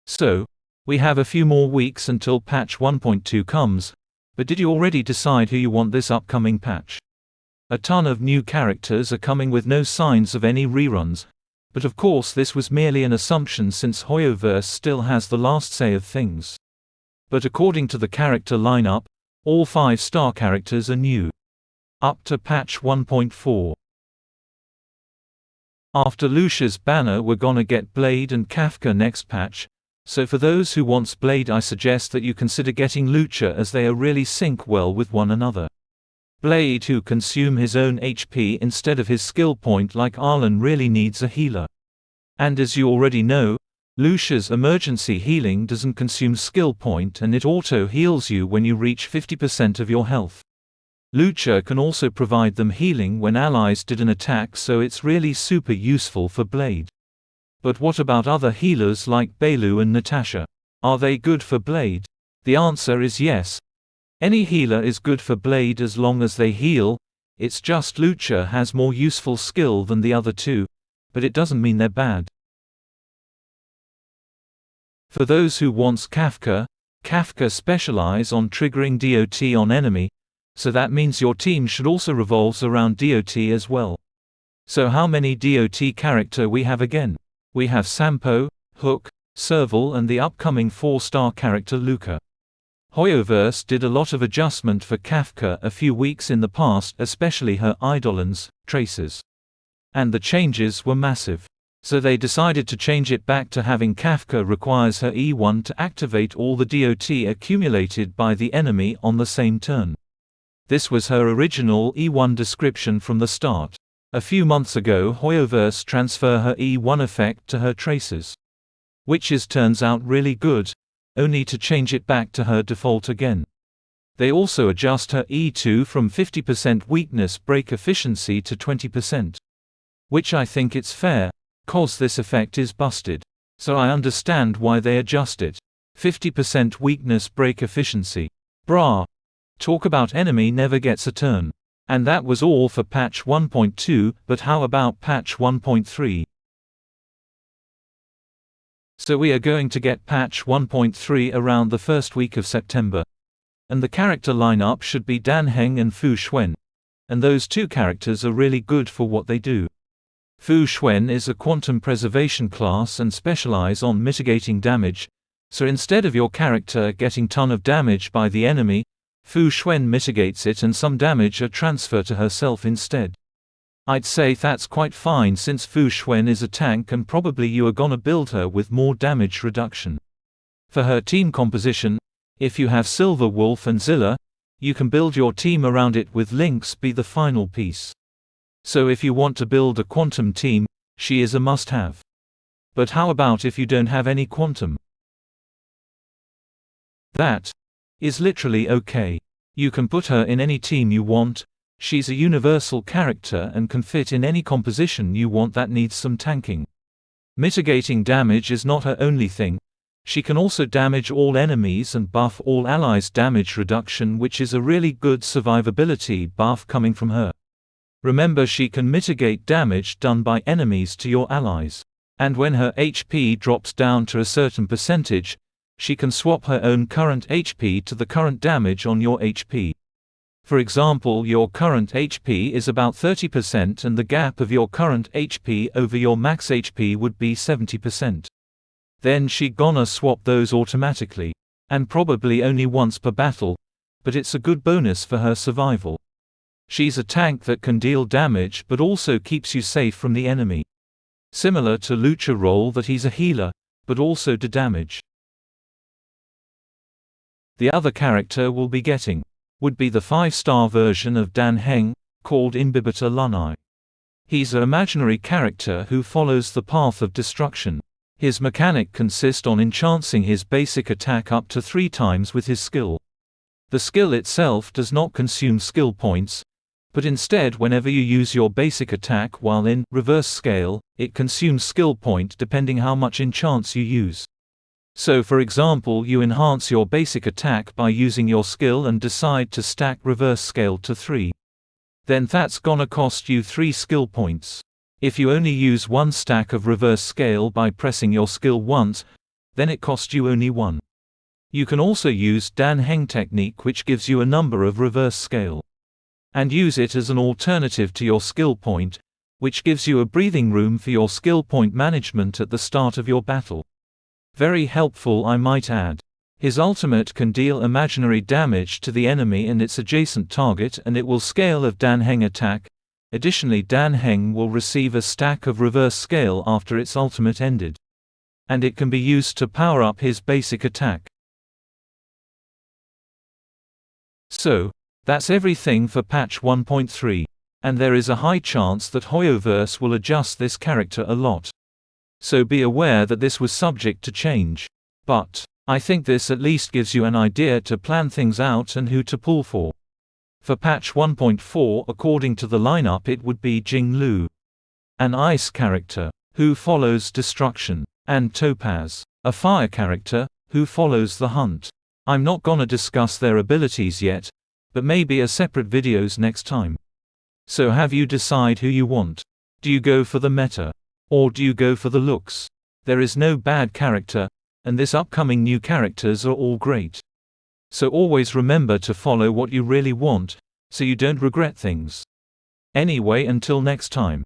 So, we have a few more weeks until patch 1.2 comes, but did you already decide who you want this upcoming patch? A ton of new characters are coming with no signs of any reruns, but of course this was merely an assumption since Hoyoverse still has the last say of things. But according to the character lineup, all 5-star characters are new. Up to patch 1.4. After Lucia's banner we're gonna get Blade and Kafka next patch, so for those who wants Blade I suggest that you consider getting Lucia as they are really sync well with one another. Blade who consume his own HP instead of his skill point like Arlen really needs a healer. And as you already know, Lucia's emergency healing doesn't consume skill point and it auto heals you when you reach 50% of your health. Lucia can also provide them healing when allies did an attack, so it's really super useful for Blade. But what about other healers like Bailu and Natasha? Are they good for Blade? The answer is yes. Any healer is good for Blade as long as they heal. It's just Lucia has more useful skill than the other two, but it doesn't mean they're bad. For those who wants Kafka specialize on triggering DOT on enemy, so that means your team should also revolves around DOT as well. So how many DOT character we have again? We have Sampo, Hook, Serval and the upcoming 4-star character Luca. Hoyoverse did a lot of adjustment for Kafka a few weeks in the past, especially her Eidolons, Traces. And the changes were massive. So they decided to change it back to having Kafka requires her E1 to activate all the DOT accumulated by the enemy on the same turn. This was her original E1 description from the start. A few months ago Hoyoverse transfer her E1 effect to her Traces. Which turns out really good, only to change it back to her default again. They also adjust her E2 from 50% weakness break efficiency to 20%. Which I think it's fair, cause this effect is busted. So I understand why they adjust it. 50% weakness break efficiency. Brah. Talk about enemy never gets a turn. And that was all for patch 1.2, but how about patch 1.3? So we are going to get patch 1.3 around the first week of September. And the character lineup should be danheng and fuxuan. And those two characters are really good for what they do. Fuxuan is a quantum preservation class and specialize on mitigating damage, so instead of your character getting ton of damage by the enemy, Fuxuan mitigates it and some damage are transferred to herself instead. I'd say that's quite fine since Fuxuan is a tank and probably you are gonna build her with more damage reduction. For her team composition, if you have Silver Wolf and Zilla, you can build your team around it with Lynx be the final piece. So if you want to build a quantum team, she is a must-have. But how about if you don't have any quantum? That is literally okay. You can put her in any team you want. She's a universal character and can fit in any composition you want that needs some tanking. Mitigating damage is not her only thing. She can also damage all enemies and buff all allies damage reduction, which is a really good survivability buff coming from her. Remember, she can mitigate damage done by enemies to your allies. And when her HP drops down to a certain percentage, she can swap her own current HP to the current damage on your HP. For example, your current HP is about 30% and the gap of your current HP over your max HP would be 70%. Then she gonna swap those automatically. And probably only once per battle, but it's a good bonus for her survival. She's a tank that can deal damage but also keeps you safe from the enemy. Similar to Lucia role that he's a healer, but also do damage. The other character we'll be getting would be the 5-star version of danheng, called IMBIBITOR LUNAE. He's an imaginary character who follows the path of destruction. His mechanic consists on enhancing his basic attack up to 3 times with his skill. The skill itself does not consume skill points, but instead whenever you use your basic attack while in reverse scale, it consumes skill point depending how much enchants you use. So for example, you enhance your basic attack by using your skill and decide to stack reverse scale to 3. Then that's gonna cost you 3 skill points. If you only use 1 stack of reverse scale by pressing your skill once, then it cost you only 1. You can also use danheng technique, which gives you a number of reverse scale. And use it as an alternative to your skill point, which gives you a breathing room for your skill point management at the start of your battle. Very helpful, I might add. His ultimate can deal imaginary damage to the enemy and its adjacent target, and it will scale of danheng attack. Additionally, danheng will receive a stack of reverse scale after its ultimate ended. And it can be used to power up his basic attack. So, that's everything for patch 1.3. And there is a high chance that hoyoverse will adjust this character a lot. So be aware that this was subject to change. But I think this at least gives you an idea to plan things out and who to pull for. For patch 1.4, according to the lineup, it would be Jing-Lu, an ice character, who follows destruction, and Topaz, a fire character, who follows the hunt. I'm not gonna discuss their abilities yet, but maybe a separate videos next time. So have you decide who you want? Do you go for the meta? Or do you go for the looks? There is no bad character, and this upcoming new characters are all great. So always remember to follow what you really want, so you don't regret things. Anyway, until next time.